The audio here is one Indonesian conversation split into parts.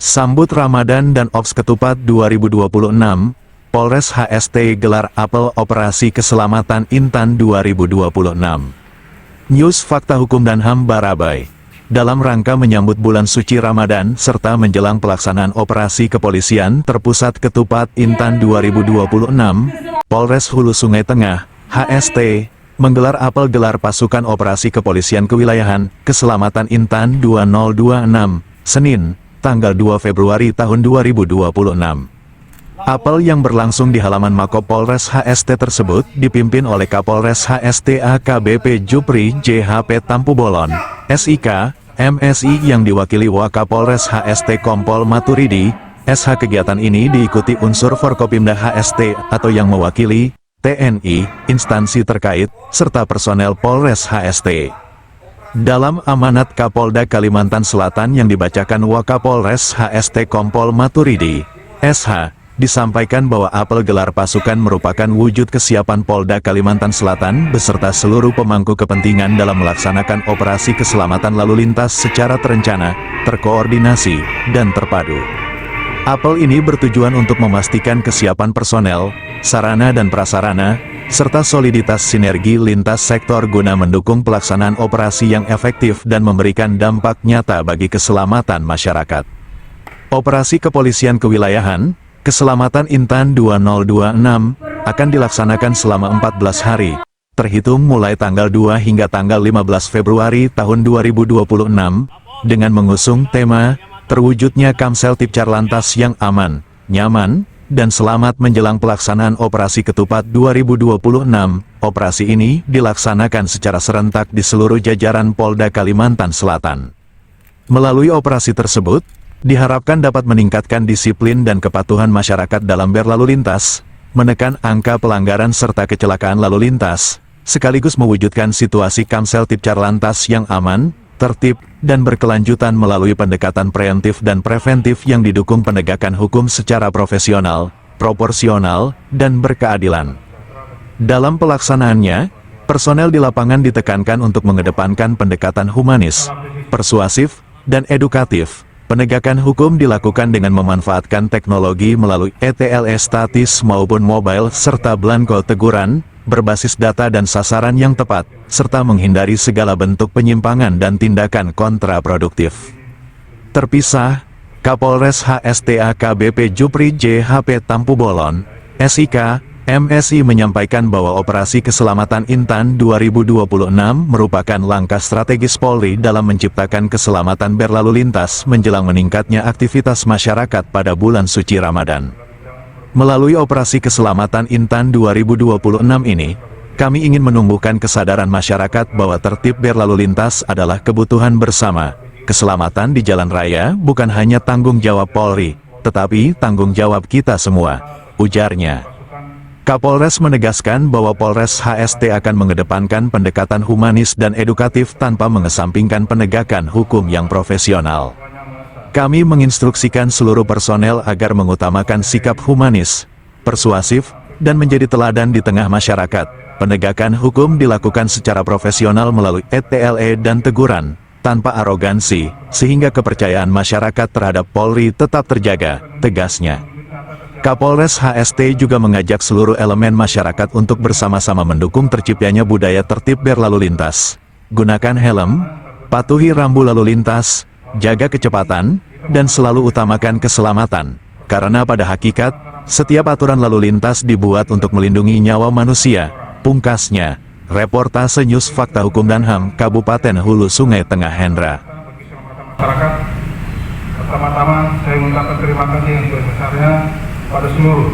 Sambut Ramadan dan Ops Ketupat 2026, Polres HST gelar apel Operasi Keselamatan Intan 2026. News Fakta Hukum dan HAM Barabai. Dalam rangka menyambut bulan suci Ramadan serta menjelang pelaksanaan operasi kepolisian terpusat Ketupat Intan 2026, Polres Hulu Sungai Tengah, HST, menggelar apel gelar pasukan operasi kepolisian kewilayahan, Keselamatan Intan 2026, Senin, tanggal 2 Februari tahun 2026. Apel yang berlangsung di halaman Mako Polres HST tersebut dipimpin oleh Kapolres HST AKBP Jupri JHP Tampu Bolon, SIK, MSI yang diwakili Wakapolres HST Kompol Maturidi, SH. Kegiatan ini diikuti unsur Forkopimda HST atau yang mewakili TNI, instansi terkait, serta personel Polres HST. Dalam amanat Kapolda Kalimantan Selatan yang dibacakan Wakapolres HST Kompol Maturidi, SH, disampaikan bahwa apel gelar pasukan merupakan wujud kesiapan Polda Kalimantan Selatan beserta seluruh pemangku kepentingan dalam melaksanakan operasi keselamatan lalu lintas secara terencana, terkoordinasi, dan terpadu. Apel ini bertujuan untuk memastikan kesiapan personel, sarana dan prasarana, serta soliditas sinergi lintas sektor guna mendukung pelaksanaan operasi yang efektif dan memberikan dampak nyata bagi keselamatan masyarakat. Operasi kepolisian kewilayahan, Keselamatan Intan 2026, akan dilaksanakan selama 14 hari, terhitung mulai tanggal 2 hingga tanggal 15 Februari tahun 2026, dengan mengusung tema, terwujudnya Kamsel Tipcarlantas yang aman, nyaman, dan selamat menjelang pelaksanaan Operasi Ketupat 2026. Operasi ini dilaksanakan secara serentak di seluruh jajaran Polda Kalimantan Selatan. Melalui operasi tersebut, diharapkan dapat meningkatkan disiplin dan kepatuhan masyarakat dalam berlalu lintas, menekan angka pelanggaran serta kecelakaan lalu lintas, sekaligus mewujudkan situasi Kamsel Tipcarlantas yang aman, tertib, dan berkelanjutan melalui pendekatan preventif dan preventif yang didukung penegakan hukum secara profesional, proporsional, dan berkeadilan. Dalam pelaksanaannya, personel di lapangan ditekankan untuk mengedepankan pendekatan humanis, persuasif, dan edukatif. Penegakan hukum dilakukan dengan memanfaatkan teknologi melalui ETLE statis maupun mobile serta belangko teguran, berbasis data dan sasaran yang tepat, serta menghindari segala bentuk penyimpangan dan tindakan kontraproduktif. Terpisah, Kapolres HST AKBP Jupri JHP Tampu Bolon, SIK, MSI menyampaikan bahwa Operasi Keselamatan Intan 2026 merupakan langkah strategis Polri dalam menciptakan keselamatan berlalu lintas menjelang meningkatnya aktivitas masyarakat pada bulan suci Ramadan. Melalui Operasi Keselamatan Intan 2026 ini, kami ingin menumbuhkan kesadaran masyarakat bahwa tertib berlalu lintas adalah kebutuhan bersama. Keselamatan di jalan raya bukan hanya tanggung jawab Polri, tetapi tanggung jawab kita semua, ujarnya. Kapolres menegaskan bahwa Polres HST akan mengedepankan pendekatan humanis dan edukatif tanpa mengesampingkan penegakan hukum yang profesional. Kami menginstruksikan seluruh personel agar mengutamakan sikap humanis, persuasif, dan menjadi teladan di tengah masyarakat. Penegakan hukum dilakukan secara profesional melalui ETLE dan teguran, tanpa arogansi, sehingga kepercayaan masyarakat terhadap Polri tetap terjaga, tegasnya. Kapolres HST juga mengajak seluruh elemen masyarakat untuk bersama-sama mendukung terciptanya budaya tertib berlalu lintas. Gunakan helm, patuhi rambu lalu lintas, jaga kecepatan, dan selalu utamakan keselamatan. Karena pada hakikat, setiap aturan lalu lintas dibuat untuk melindungi nyawa manusia, pungkasnya. Reportase News Fakta Hukum dan HAM Kabupaten Hulu Sungai Tengah Hendra. Masyarakat, pertama-tama saya mengucapkan terima kasih yang sebesar-besarnya pada seluruh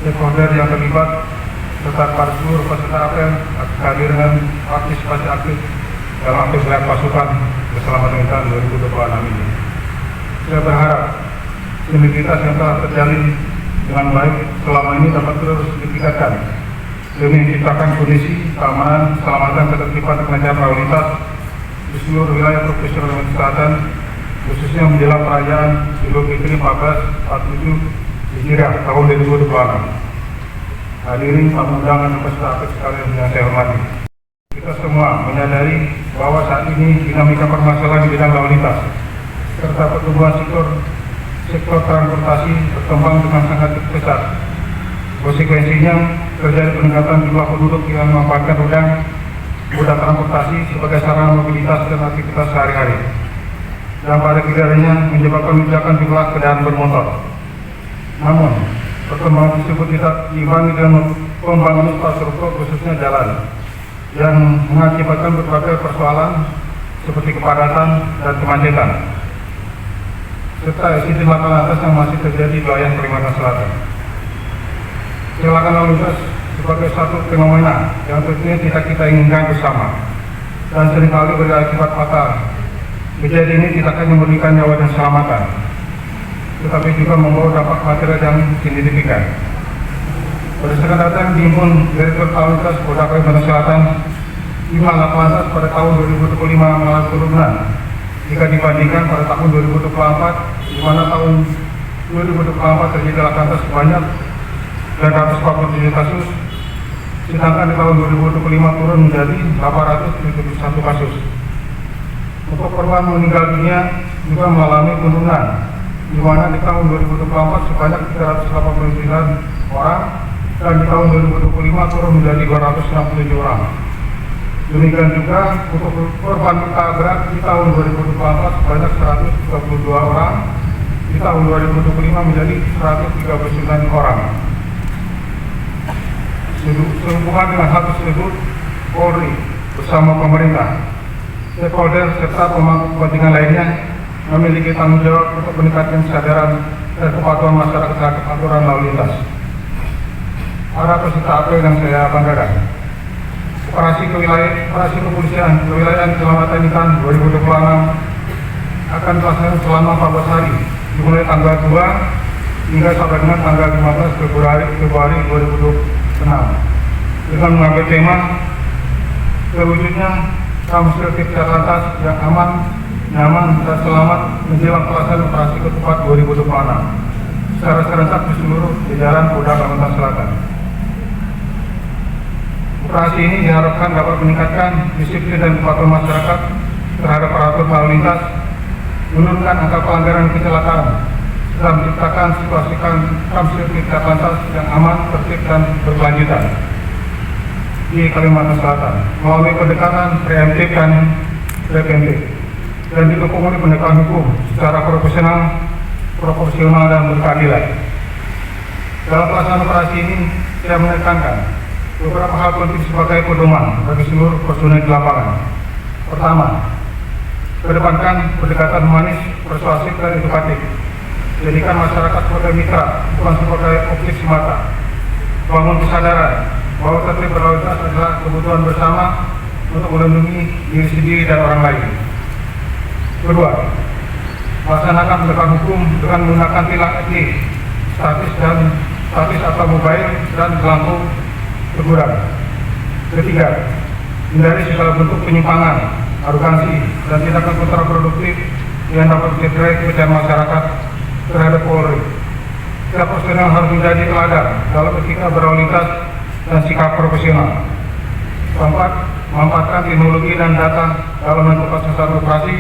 stakeholder yang terlibat serta pada seluruh peserta apel atas kehadiran partisipasi aktif dalam apel gelar pasukan Keselamatan Intan 2026 ini. Saya berharap sinergitas yang telah terjalin dengan baik selama ini dapat terus ditingkatkan demi menciptakan kondisi keamanan, keselamatan, ketertiban, kelancaran lalu lintas di seluruh wilayah Provinsi Kalimantan Selatan, khususnya menjelang perayaan Idul Fitri 1447 Hijriah tahun 2026. Hadirin tamu undangan dan peserta apel sekalian yang saya hormati. Kita semua menyadari bahwa saat ini dinamika permasalahan di bidang lalu lintas serta pertumbuhan sektor sektor transportasi berkembang dengan sangat pesat. Konsekuensinya terjadi peningkatan jumlah penduduk yang memanfaatkan moda transportasi sebagai sarana mobilitas dan aktivitas sehari-hari. Dan pada gilirannya menyebabkan lonjakan jumlah kendaraan bermotor. Namun, perkembangan tersebut tidak diimbangi dengan pembangunan infrastruktur khususnya jalan yang mengakibatkan berbagai persoalan seperti kepadatan dan kemacetan serta insiden laka lantas yang masih terjadi di wilayah Kalimantan Selatan. Kecelakaan lalu lintas sebagai satu fenomena yang tentunya tidak kita inginkan bersama dan seringkali berakibat fatal. Kejadian ini tidak hanya merugikan nyawa dan keselamatan, tetapi juga membawa dampak material yang signifikan. Berdasarkan data yang dihimpun Direktur Lalu Lintas Polda Kalimantan Selatan, jumlah laka lantas pada tahun 2025 mengalami penurunan jika dibandingkan pada tahun 2024, di mana tahun 2024 terjadi laka lantas sebanyak 947 kasus, sedangkan di tahun 2025 turun menjadi 871 kasus. Untuk korban meninggal dunia juga mengalami penurunan, di mana di tahun 2024 sebanyak 389 orang dan di tahun 2025 turun menjadi 267 orang. Demikian juga untuk korban luka berat di tahun 2024 sebanyak 132 orang, di tahun 2025 menjadi 139 orang. Sehubungan dengan hal tersebut, Polri bersama pemerintah, stakeholder serta pemangku kepentingan lainnya memiliki tanggung jawab untuk meningkatkan kesadaran dan kepatuhan masyarakat terhadap aturan lalu lintas. Para peserta apel yang saya banggakan, operasi kepolisian kewilayahan keselamatan Intan 2026 akan dilaksanakan selama 14 hari, dimulai tanggal 2 hingga sampai dengan tanggal 15 Februari 2026 dengan mengambil tema terwujudnya Kamsil Tipsat Lantas yang aman, nyaman, dan selamat menjelang pelaksanaan operasi ketupat 2026 secara serentak di seluruh jajaran Polda Kalimantan Selatan. Operasi ini diharapkan dapat meningkatkan disiplin dan kepatuhan masyarakat terhadap peraturan lalu lintas, menurunkan angka pelanggaran kecelakaan, dan menciptakan situasi Kamsil Tipsat Lantas yang aman, tertib, dan berkelanjutan di Kalimantan Selatan melalui pendekatan preemptif dan preventif dan didukung oleh pendekatan hukum secara profesional, proporsional, dan berkeadilan. Dalam pelaksanaan operasi ini, saya menekankan beberapa hal penting sebagai pedoman bagi seluruh personel di lapangan. Pertama, kedepankan pendekatan humanis, persuasif, dan edukatif. Jadikan masyarakat sebagai mitra, bukan sebagai objek semata. Bangun kesadaran bahwa tertib berlalu lintas adalah kebutuhan bersama untuk melindungi diri sendiri dan orang lain. Kedua, laksanakan penegakan hukum dengan menggunakan tilang etik, statis atau mobile, dan lampu teguran. Ketiga, hindari segala bentuk penyimpangan, arogansi, dan tindakan kontraproduktif yang dapat mencederai kepercayaan masyarakat terhadap Polri. Setiap personel harus menjadi teladan dalam etika berlalu lintas dan sikap profesional. Keempat, memanfaatkan teknologi dan data dalam menentukan sasaran operasi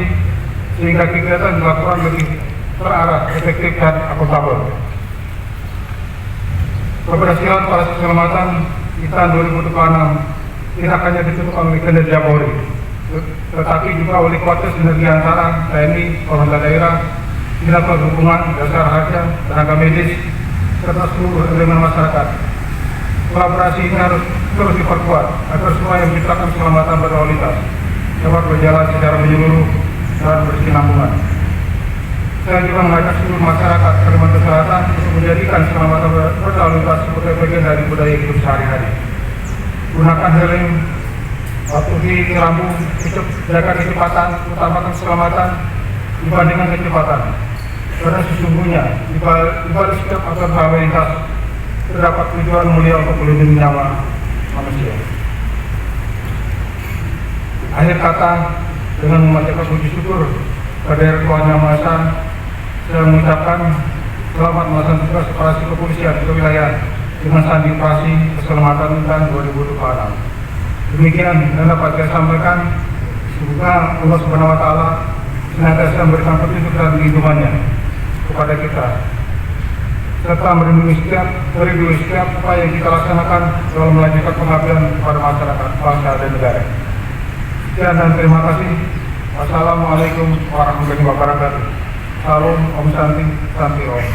sehingga kegiatan dilakukan lebih terarah, efektif, dan akuntabel. Keberhasilan operasi keselamatan Intan 2026 tidak hanya ditentukan oleh kinerja Polri, tetapi juga oleh kualitas sinergi antara TNI, pemerintah daerah, dinas perhubungan, jasa harga, tenaga medis, serta seluruh elemen masyarakat. Kolaborasi ini harus terus diperkuat agar semua yang menciptakan keselamatan berlalu lintas dapat berjalan secara menyeluruh dan berkesinambungan. Saya juga mengajak seluruh masyarakat Kalimantan Selatan untuk menjadikan keselamatan berlalu lintas sebagai bagian dari budaya hidup sehari-hari. Gunakan helm, patuhi lampu, jaga kecepatan, utamakan keselamatan dibandingkan kecepatan. Karena sesungguhnya di balik setiap aturan lalu lintas terdapat tujuan mulia untuk melindungi nyawa manusia. Akhir kata, dengan memanjatkan puji syukur pada Yang Tuhan Yang Maha Esa, saya mengucapkan selamat melaksanakan tugas operasi kepolisian kewilayahan dengan sandi operasi keselamatan Intan 2026. Demikian yang dapat saya sampaikan. Semoga Allah Subhanahu Wa Taala senantiasa memberikan petunjuk dan lindungannya kepada kita, serta merindui setiap upaya yang kita laksanakan dalam melanjutkan pengabdian kepada masyarakat, bangsa, dan negara. Sekian dan terima kasih. Wassalamualaikum warahmatullahi wabarakatuh. Salam Om Santi, Santi Om.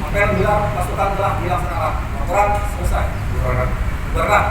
Apel gelar pasukan telah dilaksanakan. Laporan selesai. Bergerak.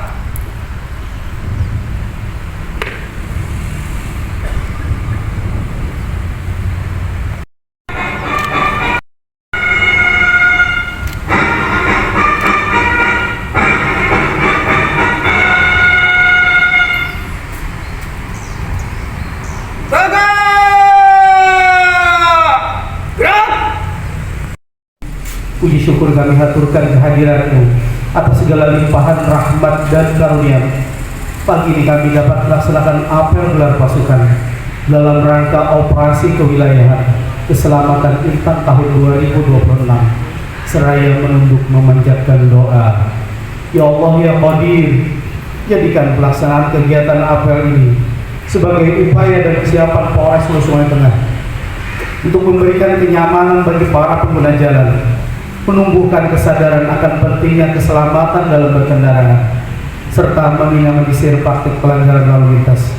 Puji syukur kami haturkan kehadiran-Mu atas segala limpahan rahmat dan karunia. Pagi ini kami dapat melaksanakan apel gelar pasukan dalam rangka operasi kewilayahan keselamatan Intan tahun 2026 seraya menunduk memanjatkan doa. Ya Allah ya Qadir, jadikan pelaksanaan kegiatan apel ini sebagai upaya dan kesiapan Polres Hulu Sungai Tengah untuk memberikan kenyamanan bagi para pengguna jalan, menumbuhkan kesadaran akan pentingnya keselamatan dalam berkendara, serta meminimalisir praktik pelanggaran lalu lintas.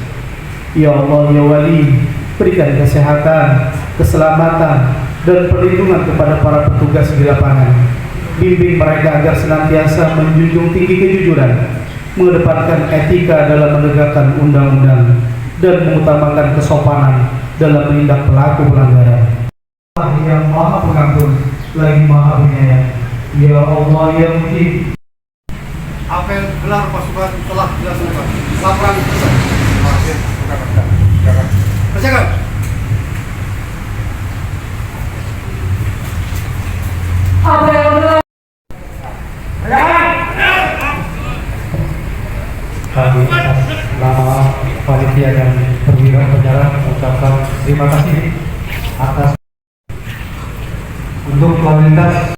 Ya Allah ya Wali, berikan kesehatan, keselamatan, dan perlindungan kepada para petugas di lapangan. Bimbing mereka agar senantiasa menjunjung tinggi kejujuran, mengedepankan etika dalam menegakkan undang-undang, dan mengutamakan kesopanan dalam menindak pelaku pelanggaran. Allah yang Maha Pengampun lagi Maha Penyayang. Ya Allah ya Mujib. Apel gelar pasukan telah dilaksanakan. Laporan selesai. Bacakan. Kami atas nama panitia dan perwira upacara mengucapkan terima kasih atas untuk lalu lintas